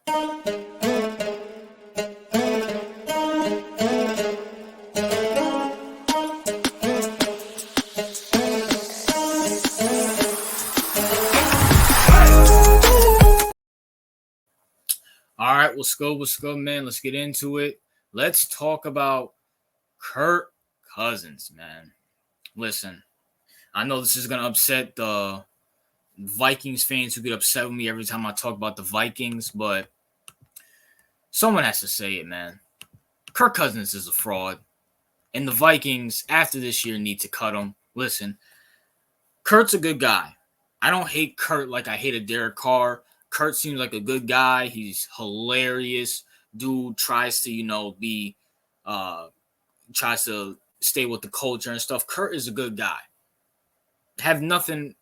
All right, what's good, man? Let's get into it. Let's talk about Kirk Cousins, man. Listen, I know this is going to upset the Vikings fans who get upset with me every time I talk about the Vikings, but someone has to say it, man. Kirk Cousins is a fraud, and the Vikings, after this year, need to cut him. Listen, Kurt's a good guy. I don't hate Kurt like I hated Derek Carr. Kurt seems like a good guy. He's hilarious. Dude tries to, tries to stay with the culture and stuff. Kurt is a good guy. Have nothing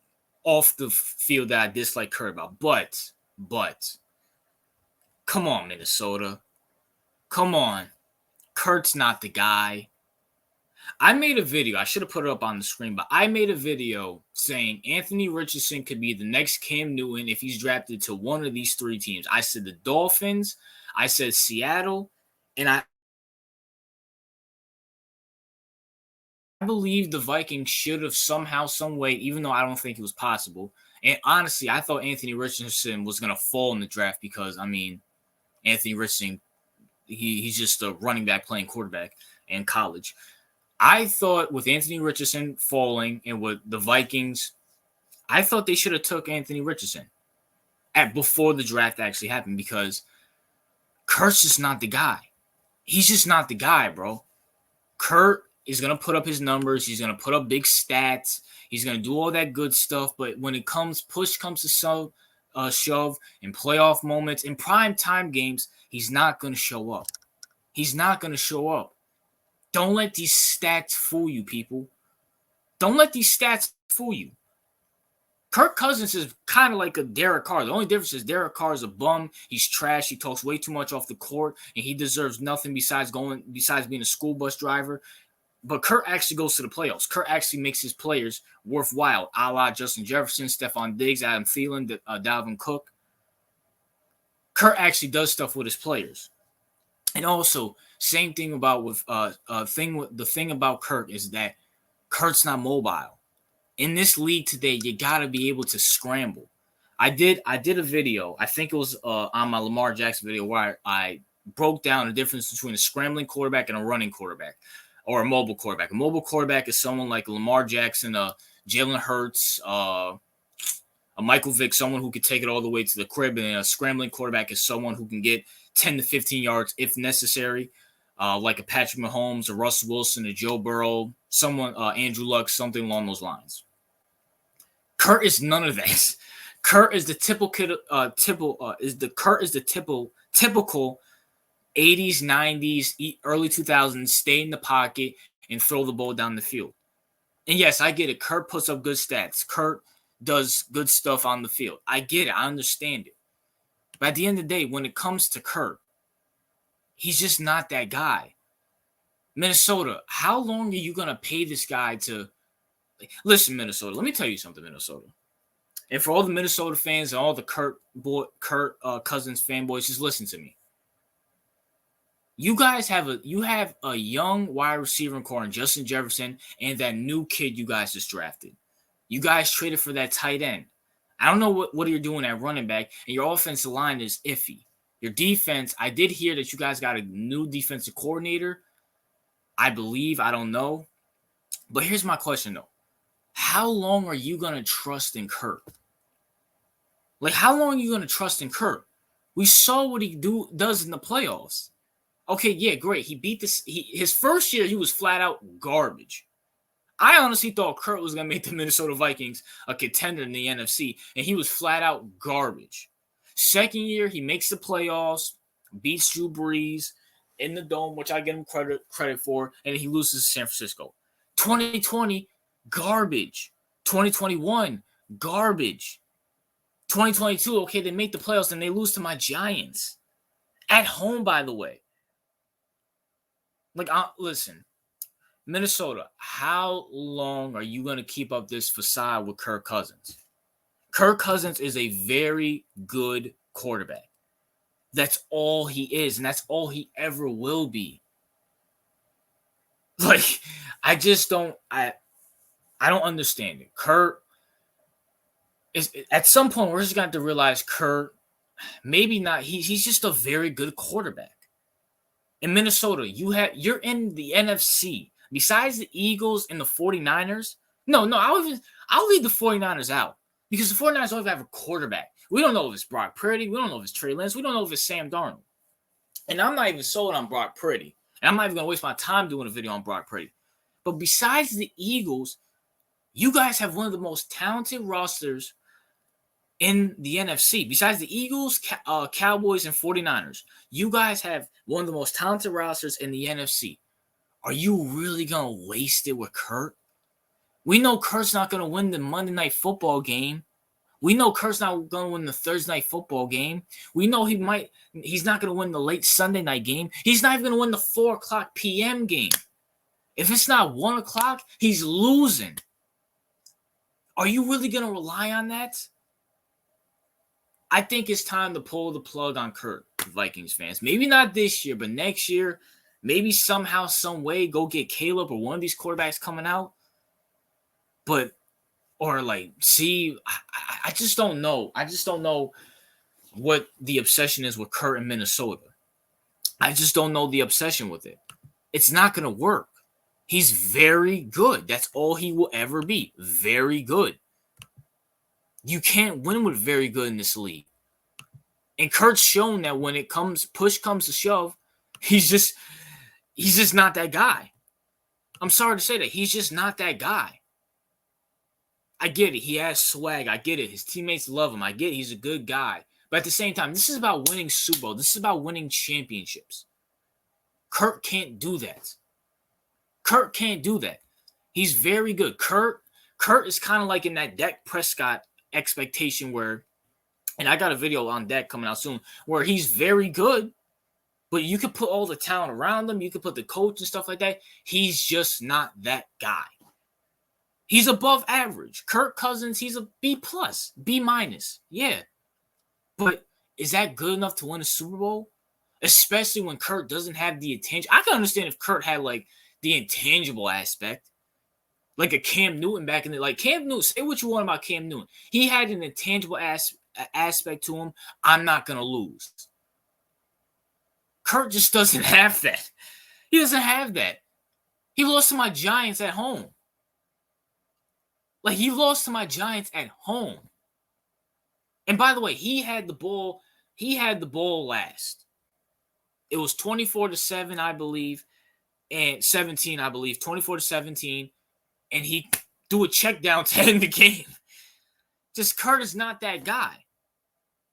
off the field that I dislike Kurt about. But, come on, Minnesota. Come on. Kurt's not the guy. I made a video. I should have put it up on the screen, but I made a video saying Anthony Richardson could be the next Cam Newton if he's drafted to one of these three teams. I said the Dolphins, I said Seattle, and I believe the Vikings should have somehow, some way, even though I don't think it was possible. And honestly, I thought Anthony Richardson was going to fall in the draft because, Anthony Richardson, he's just a running back playing quarterback in college. I thought with Anthony Richardson falling and with the Vikings, I thought they should have took Anthony Richardson before the draft actually happened because Kurt's just not the guy. He's just not the guy, bro. Kurt is going to put up his numbers. He's going to put up big stats. He's going to do all that good stuff. But when it push comes to shove in playoff moments, in prime time games, he's not going to show up. He's not going to show up. Don't let these stats fool you, people. Don't let these stats fool you. Kirk Cousins is kind of like a Derek Carr. The only difference is Derek Carr is a bum. He's trash. He talks way too much off the court, and he deserves nothing besides being a school bus driver. But Kirk actually goes to the playoffs. Kirk actually makes his players worthwhile, a la Justin Jefferson, Stephon Diggs, Adam Thielen, Dalvin Cook. Kirk actually does stuff with his players. And also, same thing about the thing about Kirk is that Kurt's not mobile. In this league today, you gotta be able to scramble. I did a video. I think it was on my Lamar Jackson video where I broke down the difference between a scrambling quarterback and a running quarterback, or a mobile quarterback. A mobile quarterback is someone like Lamar Jackson, Jalen Hurts, a Michael Vick, someone who could take it all the way to the crib, and a scrambling quarterback is someone who can get 10 to 15 yards if necessary, like a Patrick Mahomes, a Russell Wilson, a Joe Burrow, someone, Andrew Luck, something along those lines. Kurt is none of that. Kurt is the typical 80s, 90s, early 2000s, stay in the pocket and throw the ball down the field. And yes, I get it. Kurt puts up good stats. Kurt does good stuff on the field. I get it. I understand it. But at the end of the day, when it comes to Kurt, he's just not that guy. Minnesota, how long are you going to pay this guy to listen, Minnesota? Let me tell you something, Minnesota. And for all the Minnesota fans and all the Kirk Cousins fanboys, just listen to me. You guys have a young wide receiver core in Justin Jefferson and that new kid you guys just drafted. You guys traded for that tight end. I don't know what you're doing at running back, and your offensive line is iffy. Your defense, I did hear that you guys got a new defensive coordinator. I believe, I don't know. But here's my question, though. How long are you going to trust in Kirk? Like, how long are you going to trust in Kirk? We saw what he does in the playoffs. Okay, yeah, great. He beat his first year, he was flat out garbage. I honestly thought Kirk was going to make the Minnesota Vikings a contender in the NFC, and he was flat out garbage. Second year, he makes the playoffs, beats Drew Brees in the Dome, which I give him credit for, and he loses to San Francisco. 2020, garbage. 2021, garbage. 2022, okay, they make the playoffs, and they lose to my Giants. At home, by the way. Like, listen, Minnesota, how long are you going to keep up this facade with Kirk Cousins? Kirk Cousins is a very good quarterback. That's all he is, and that's all he ever will be. Like, I just don't I don't understand it. Kirk is at some point we're just going to realize Kirk, maybe not. He's just a very good quarterback. In Minnesota, you're in the NFC. Besides the Eagles and the 49ers, no, I'll leave the 49ers out because the 49ers don't even have a quarterback. We don't know if it's Brock Purdy. We don't know if it's Trey Lance. We don't know if it's Sam Darnold. And I'm not even sold on Brock Purdy. And I'm not even going to waste my time doing a video on Brock Purdy. But besides the Eagles, you guys have one of the most talented rosters in the NFC. Besides the Eagles, Cowboys, and 49ers, you guys have one of the most talented rosters in the NFC. Are you really going to waste it with Kirk? We know Kirk's not going to win the Monday Night Football game. We know Kirk's not going to win the Thursday Night Football game. We know he's not going to win the late Sunday night game. He's not even going to win the 4 o'clock p.m. game. If it's not 1 o'clock, he's losing. Are you really going to rely on that? I think it's time to pull the plug on Kirk, Vikings fans. Maybe not this year, but next year, maybe somehow, some way, go get Caleb or one of these quarterbacks coming out. But, or like, see, I just don't know. I just don't know what the obsession is with Kirk in Minnesota. I just don't know the obsession with it. It's not going to work. He's very good. That's all he will ever be. Very good. You can't win with very good in this league. And Kirk's shown that when push comes to shove, he's just not that guy. I'm sorry to say that. He's just not that guy. I get it. He has swag. I get it. His teammates love him. I get it. He's a good guy. But at the same time, this is about winning Super Bowl. This is about winning championships. Kirk can't do that. Kirk can't do that. He's very good. Kirk is kind of like in that Dak Prescott expectation where, and I got a video on Dak coming out soon, where he's very good, but you could put all the talent around him. You could put the coach and stuff like that. He's just not that guy. He's above average. Kirk Cousins, he's a B+, B-. Yeah. But is that good enough to win a Super Bowl? Especially when Kirk doesn't have the intangible. I can understand if Kirk had like the intangible aspect. Like a Cam Newton back in the, like Cam Newton, say what you want about Cam Newton. He had an intangible aspect to him. I'm not going to lose. Kirk just doesn't have that. He doesn't have that. He lost to my Giants at home. Like, he lost to my Giants at home. And by the way, he had the ball last. It was 24-7, I believe, and 17, I believe, 24-17, and he threw a check down to end the game. Just Kirk is not that guy.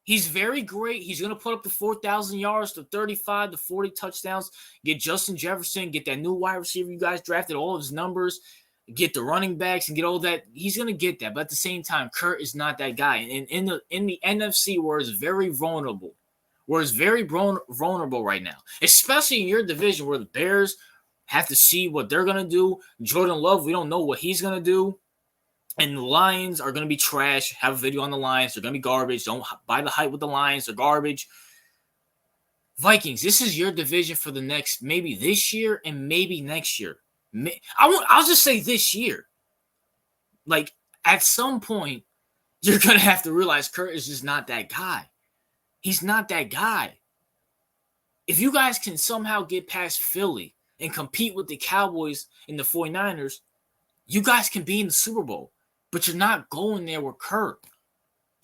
He's very great. He's going to put up the 4,000 yards, the 35 to 40 touchdowns, get Justin Jefferson, get that new wide receiver you guys drafted, all of his numbers, get the running backs and get all that. He's going to get that. But at the same time, Kirk is not that guy. And in the NFC, where it's very vulnerable, right now, especially in your division where the Bears have to see what they're going to do. Jordan Love, we don't know what he's going to do. And the Lions are going to be trash. Have a video on the Lions. They're going to be garbage. Don't buy the hype with the Lions. They're garbage. Vikings, this is your division for the next, maybe this year and maybe next year. I'll just say this year. Like, at some point, you're going to have to realize Kirk is just not that guy. He's not that guy. If you guys can somehow get past Philly and compete with the Cowboys and the 49ers, you guys can be in the Super Bowl. But you're not going there with Kirk.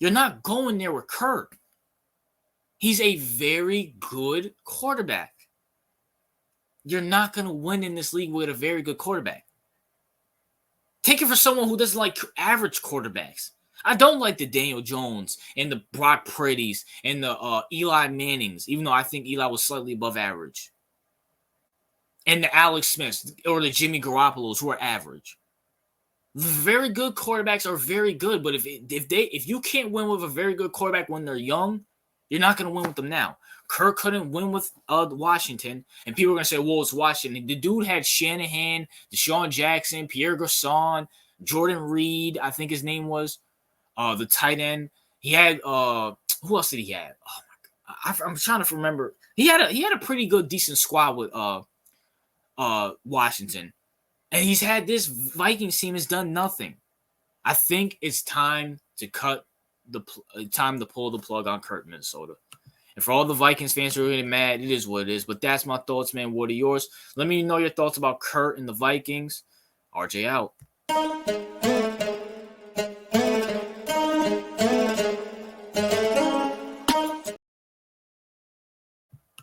You're not going there with Kirk. He's a very good quarterback. You're not going to win in this league with a very good quarterback. Take it for someone who doesn't like average quarterbacks. I don't like the Daniel Jones and the Brock Purdy's and the Eli Mannings, even though I think Eli was slightly above average. And the Alex Smiths or the Jimmy Garoppolos who are average. Very good quarterbacks are very good, but if you can't win with a very good quarterback when they're young, you're not going to win with them now. Kirk couldn't win with Washington, and people are going to say, well, it's Washington. The dude had Shanahan, Deshaun Jackson, Pierre Garçon, Jordan Reed, I think his name was, the tight end. He had, who else did he have? Oh, my God. I'm trying to remember. He had a pretty good, decent squad with Washington, and he's had this Vikings team has done nothing. I think it's time to pull the plug on Kirk, Minnesota. And for all the Vikings fans who are getting mad, it is what it is. But that's my thoughts, man. What are yours? Let me know your thoughts about Kirk and the Vikings. RJ out.